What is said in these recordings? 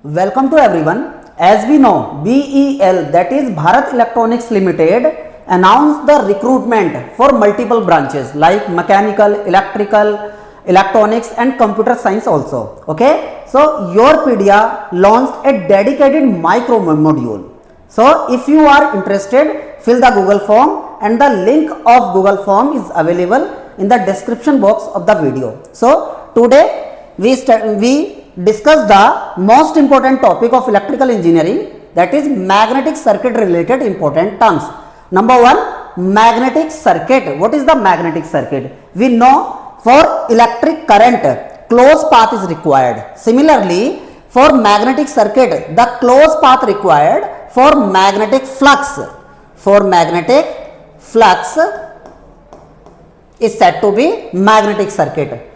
Welcome to everyone. As we know, BEL, that is Bharat Electronics Limited, announced the recruitment for multiple branches like mechanical, electrical, electronics and computer science also. Okay. So Yourpedia launched a dedicated micro module. So if you are interested, fill the Google form and the link of Google form is available in the description box of the video. So today we discuss the most important topic of electrical engineering, that is magnetic circuit related important terms. Number one, magnetic circuit. What is the magnetic circuit? We know for electric current closed path is required. Similarly, for magnetic circuit the closed path required for magnetic flux. For magnetic flux is said to be magnetic circuit.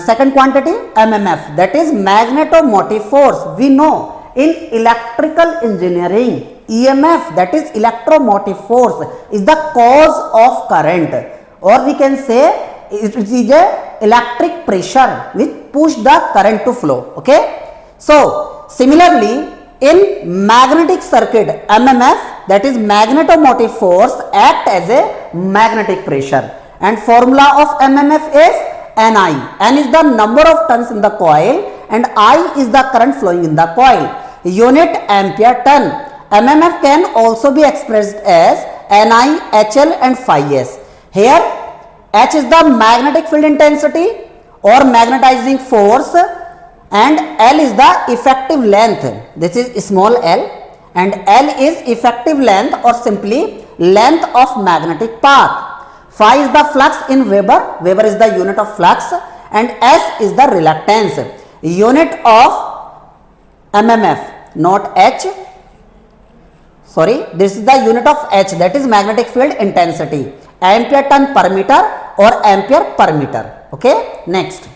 Second quantity, MMF, that is magnetomotive force. We know in electrical engineering EMF, that is electromotive force, is the cause of current, or we can say it is a electric pressure which push the current to flow. Okay. So similarly in magnetic circuit MMF, that is magnetomotive force, act as a magnetic pressure, and formula of MMF is Ni. N is the number of turns in the coil and I is the current flowing in the coil. Unit ampere turn. MMF can also be expressed as Ni, HL and phi s. Here H is the magnetic field intensity or magnetizing force and L is the effective length. This is small l, and L is effective length or simply length of magnetic path. Phi is the flux in Weber. Weber is the unit of flux, and S is the reluctance. Unit of MMF, not H. Sorry, this is the unit of H, that is magnetic field intensity. Ampere turn per meter or ampere per meter. Okay. Next,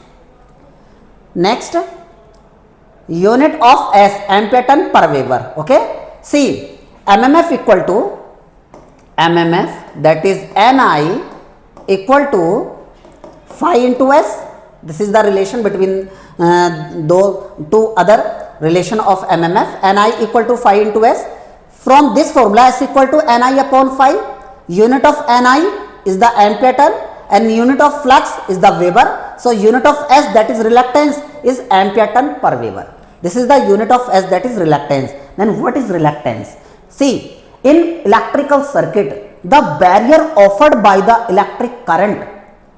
unit of S, ampere turn per Weber. Okay. See, MMF equal to MMF, that is Ni equal to phi into S. This is the relation between those two other relation of MMF. Ni equal to phi into S. From this formula, S equal to Ni upon phi. Unit of Ni is the ampere turn and unit of flux is the Weber. So unit of S, that is reluctance, is ampere turn per Weber. This is the unit of S, that is reluctance. Then what is reluctance? See, in electrical circuit, the barrier offered by the electric current,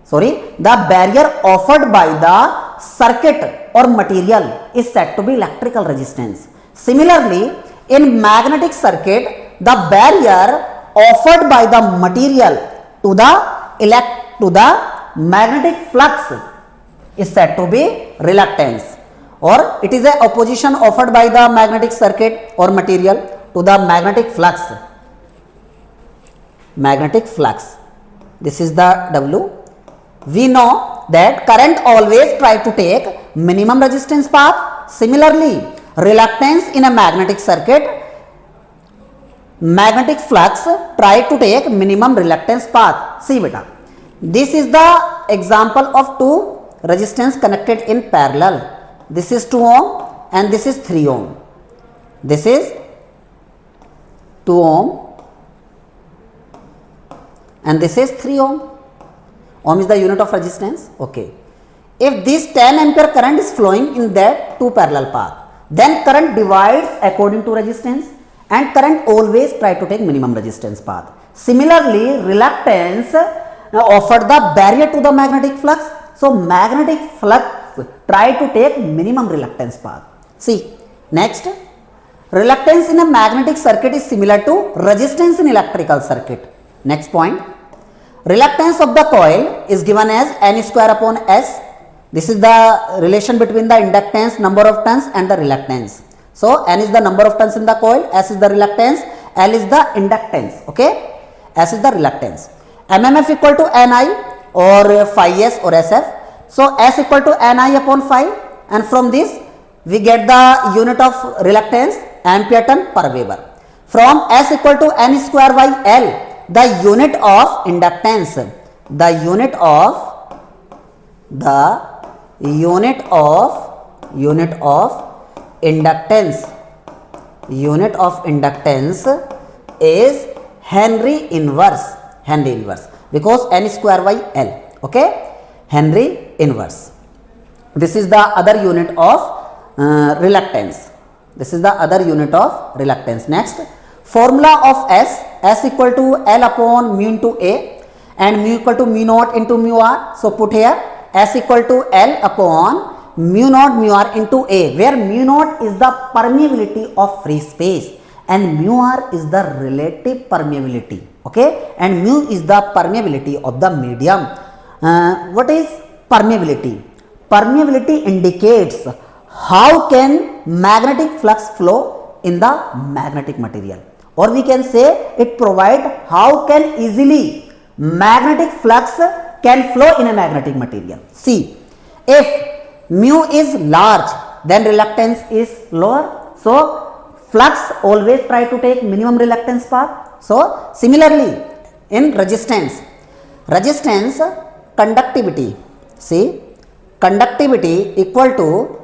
the barrier offered by the circuit or material is said to be electrical resistance. Similarly, in magnetic circuit, the barrier offered by the material to the magnetic flux is said to be reluctance, or it is a opposition offered by the magnetic circuit or material to the magnetic flux. Magnetic flux, this is the W. We know that current always try to take minimum resistance path. Similarly, reluctance in a magnetic circuit, magnetic flux try to take minimum reluctance path. See beta, this is the example of two resistance connected in parallel. This is 2 ohm and this is 3 ohm. This is 2 ohm and this is 3 ohm. Ohm is the unit of resistance. Okay. If this 10 ampere current is flowing in that two parallel path, then current divides according to resistance and current always try to take minimum resistance path. Similarly, reluctance offered the barrier to the magnetic flux. So magnetic flux try to take minimum reluctance path. See, next, reluctance in a magnetic circuit is similar to resistance in electrical circuit. Next point, reluctance of the coil is given as N square upon S. This is the relation between the inductance, number of turns and the reluctance. So N is the number of turns in the coil, S is the reluctance, L is the inductance. Okay, S is the reluctance. MMF equal to Ni or phi S or SF. So S equal to Ni upon phi, and from this we get the unit of reluctance, ampere turn per Weber. From S equal to N square by L, the unit of inductance, the unit inductance, unit of inductance is Henry inverse, because n square by L, okay, Henry inverse. This is the other unit of reluctance. This is the other unit of reluctance. Next, formula of S equal to L upon mu into A and mu equal to mu naught into mu R. So put here S equal to L upon mu naught mu R into A, where mu naught is the permeability of free space and mu R is the relative permeability, okay, and mu is the permeability of the medium. What is permeability? Permeability indicates how can magnetic flux flow in the magnetic material, or we can say it provide how can easily magnetic flux can flow in a magnetic material. See, if mu is large, then reluctance is lower. So flux always try to take minimum reluctance path. So similarly in resistance conductivity, see, conductivity equal to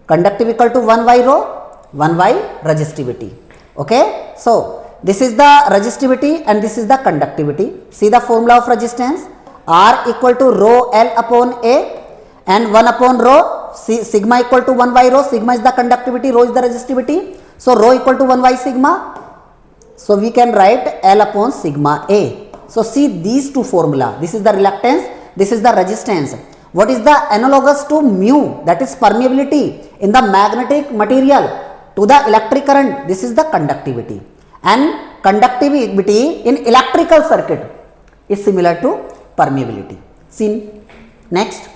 1 by rho, 1 by resistivity, okay. So this is the resistivity and this is the conductivity. See the formula of resistance, R equal to rho L upon A and 1 upon rho, sigma equal to 1 by rho, sigma is the conductivity, rho is the resistivity. So rho equal to 1 by sigma, so we can write L upon sigma A. So see these two formula, this is the reluctance, this is the resistance. What is the analogous to mu, that is permeability in the magnetic material to the electric current, this is the conductivity, and conductivity in electrical circuit is similar to permeability. See next,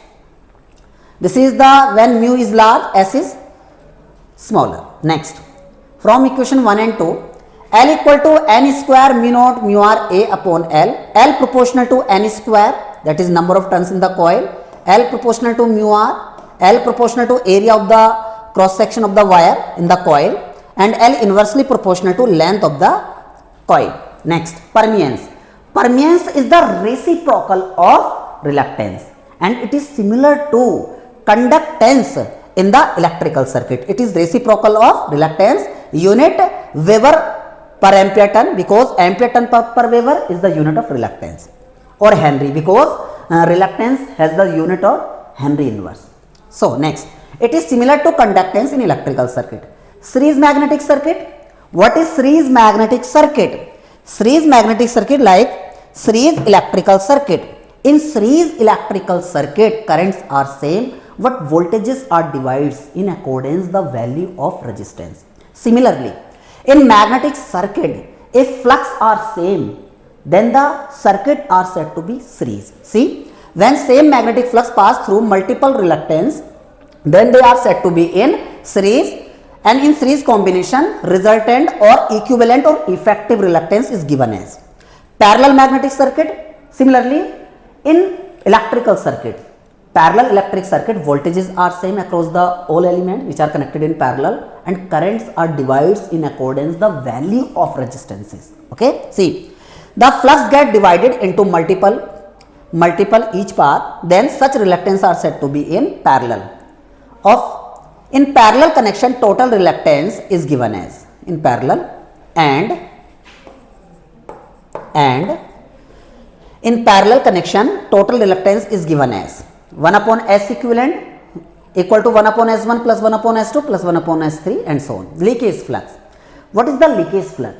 this is the when mu is large, S is smaller. Next, from equation 1 and 2, L equal to n square mu naught mu R A upon L, L proportional to n square, that is number of turns in the coil, L proportional to mu R, L proportional to area of the cross section of the wire in the coil, and L inversely proportional to length of the coil. Next, permeance. Permeance is the reciprocal of reluctance and it is similar to conductance in the electrical circuit. It is reciprocal of reluctance, unit Weber per ampere turn, because ampere turn per Weber is the unit of reluctance, or Henry, because reluctance has the unit of Henry inverse. So next, it is similar to conductance in electrical circuit. Series magnetic circuit. What is series magnetic circuit? Series magnetic circuit like series electrical circuit. In series electrical circuit, currents are same, but voltages are divided in accordance the value of resistance. Similarly, in magnetic circuit, if flux are same, then the circuit are said to be series. See, when same magnetic flux pass through multiple reluctance, then they are said to be in series, and in series combination resultant or equivalent or effective reluctance is given as parallel magnetic circuit. Similarly, in electrical circuit, parallel electric circuit, voltages are same across the all elements which are connected in parallel, and currents are divided in accordance the value of resistances, okay. See, the flux get divided into multiple each path, then such reluctance are said to be in parallel. In parallel connection, total reluctance is given as in parallel, and in parallel connection total reluctance is given as 1 upon S equivalent equal to 1 upon S1 plus 1 upon S2 plus 1 upon S3 and so on. Leakage flux. What is the leakage flux?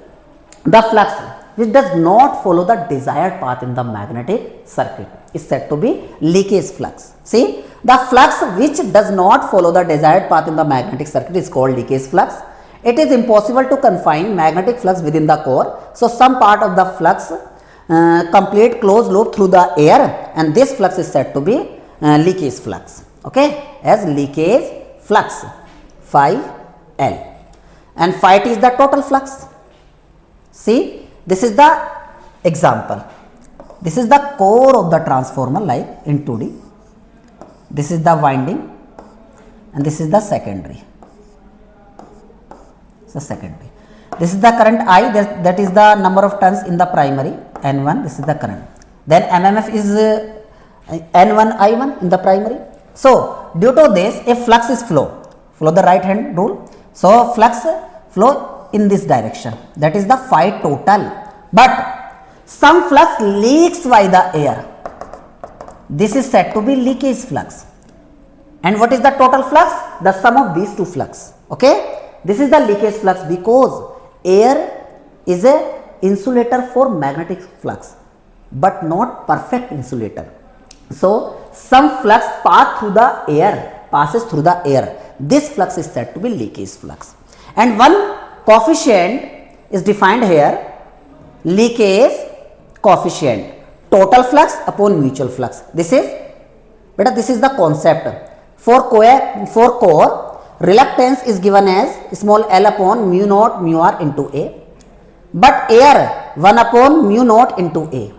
The flux which does not follow the desired path in the magnetic circuit is said to be leakage flux. See, the flux which does not follow the desired path in the magnetic circuit is called leakage flux. It is impossible to confine magnetic flux within the core, so some part of the flux complete closed loop through the air, and this flux is said to be leakage flux, okay, as leakage flux phi L, and phi T is the total flux. See, this is the example. This is the core of the transformer, like in 2D. This is the winding and this is the secondary. So secondary. This is the current I, that is the number of turns in the primary, N1, this is the current. Then MMF is N1 I1 in the primary. So due to this, a flux is flow. follow the right hand rule. So flux flow in this direction, that is the phi total, but some flux leaks by the air, this is said to be leakage flux. And what is the total flux? The sum of these two flux. Okay, this is the leakage flux because air is a insulator for magnetic flux but not perfect insulator. So some flux passes through the air, this flux is said to be leakage flux. And one coefficient is defined here, leakage coefficient, total flux upon mutual flux. This is the concept. For core, reluctance is given as small l upon mu naught mu r into A, but air 1 upon mu naught into A.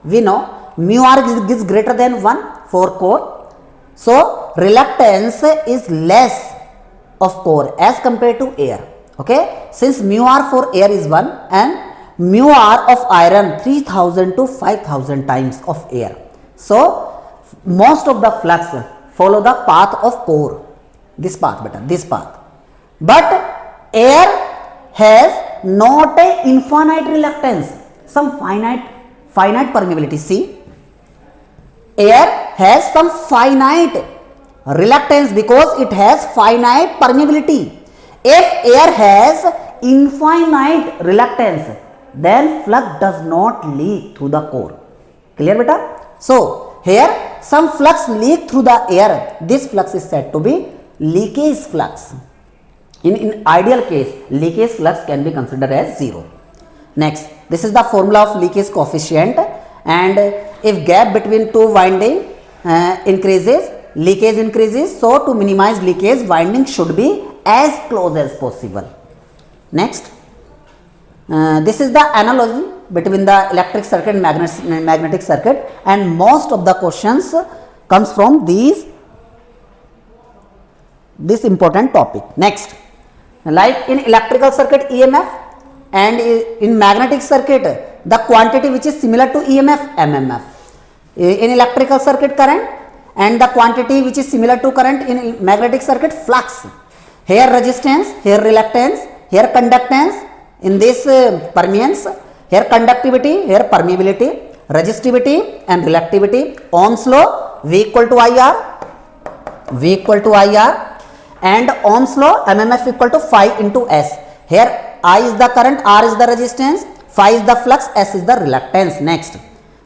We know mu r is greater than 1 for core, so reluctance is less of core as compared to air. Okay, since mu r for air is 1 and mu r of iron 3000 to 5000 times of air, so most of the flux follow the path of core, this path, but air has not a infinite reluctance, some finite permeability. See, air has some finite reluctance because it has finite permeability. If air has infinite reluctance, then flux does not leak through the core. Clear beta? So here some flux leak through the air, this flux is said to be leakage flux. In ideal case, leakage flux can be considered as 0. Next, this is the formula of leakage coefficient, and if gap between two winding increases, leakage increases. So to minimize leakage, winding should be as close as possible. Next, this is the analogy between the electric circuit and magnetic circuit, and most of the questions comes from this important topic. Next, like in electrical circuit EMF, and in magnetic circuit the quantity which is similar to EMF MMF. In electrical circuit current, and the quantity which is similar to current in magnetic circuit flux. Here resistance, here reluctance, here conductance, in this permeance, here conductivity, here permeability, resistivity and reluctivity. Ohm's law, V equal to IR, and Ohm's law, MMF equal to phi into S. Here I is the current, R is the resistance, phi is the flux, S is the reluctance. Next,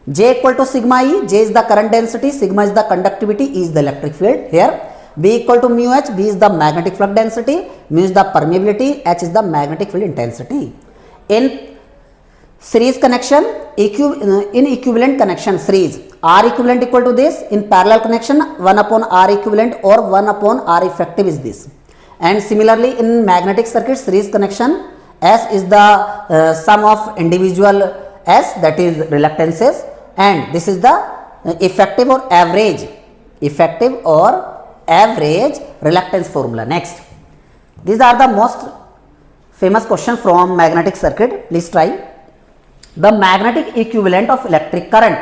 J equal to sigma E, J is the current density, sigma is the conductivity, E is the electric field. Here B equal to mu H, B is the magnetic flux density, mu is the permeability, H is the magnetic field intensity. In series connection, in equivalent connection series, R equivalent equal to this. In parallel connection, 1 upon R equivalent or 1 upon R effective is this. And similarly in magnetic circuit series connection, S is the sum of individual S, that is reluctances, and this is the effective or average reluctance formula. Next, these are the most famous questions from magnetic circuit. Please try. The magnetic equivalent of electric current,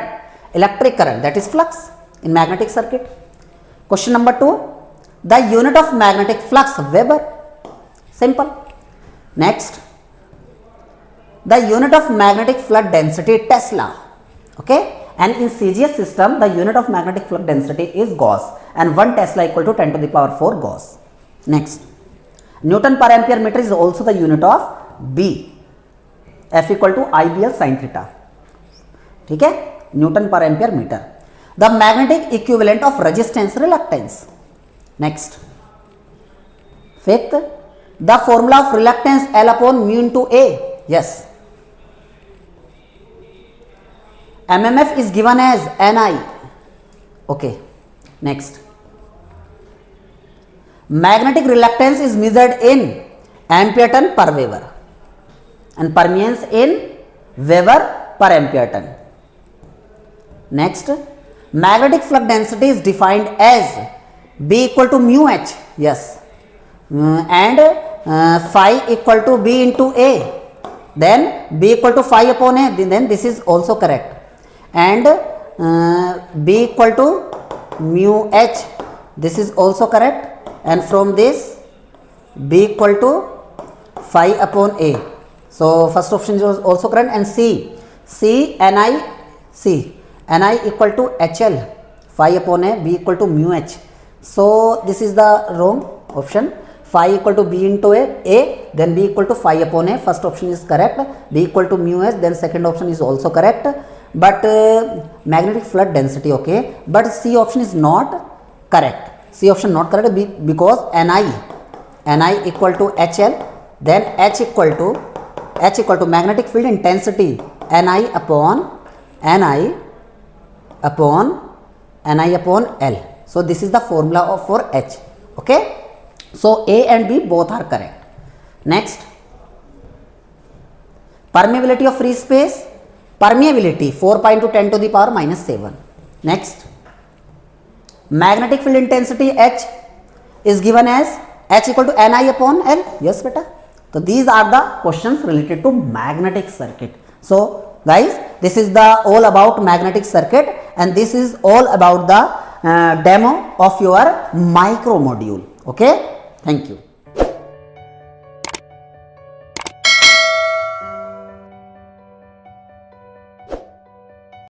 that is flux in magnetic circuit. Question number 2, the unit of magnetic flux, Weber. Simple. Next, the unit of magnetic flux density, Tesla. Okay, and in CGS system the unit of magnetic flux density is Gauss, and 1 Tesla equal to 10 to the power 4 Gauss. Next, Newton per ampere meter is also the unit of B, F equal to IBL sin theta. ठीक है, Newton per ampere meter. The magnetic equivalent of resistance, reluctance. Next, fifth, the formula of reluctance, L upon mu into A. Yes, MMF is given as Ni. Okay. Next, magnetic reluctance is measured in ampere turn per Weber and permeance in Weber per ampere turn. Next, magnetic flux density is defined as B equal to mu H. Yes, and phi equal to B into A. Then B equal to phi upon A. Then this is also correct. And B equal to mu H. This is also correct. And from this B equal to phi upon A. So first option is also correct. And C Ni equal to HL, phi upon A, B equal to mu H. So this is the wrong option. Phi equal to B into A, then B equal to phi upon A. First option is correct. B equal to mu H, then second option is also correct. But magnetic flood density, okay. But C option is not correct. C option not correct because Ni equal to HL, then H equal to magnetic field intensity Ni upon L. So this is the formula for H. Okay. So A and B both are correct. Next, permeability of free space. Permeability 4 pi into 10 to the power minus 7. Next, magnetic field intensity H is given as H equal to Ni upon L. Yes, beta. So these are the questions related to magnetic circuit. So guys, this is the all about magnetic circuit, and this is all about the demo of your micro module. Okay, thank you.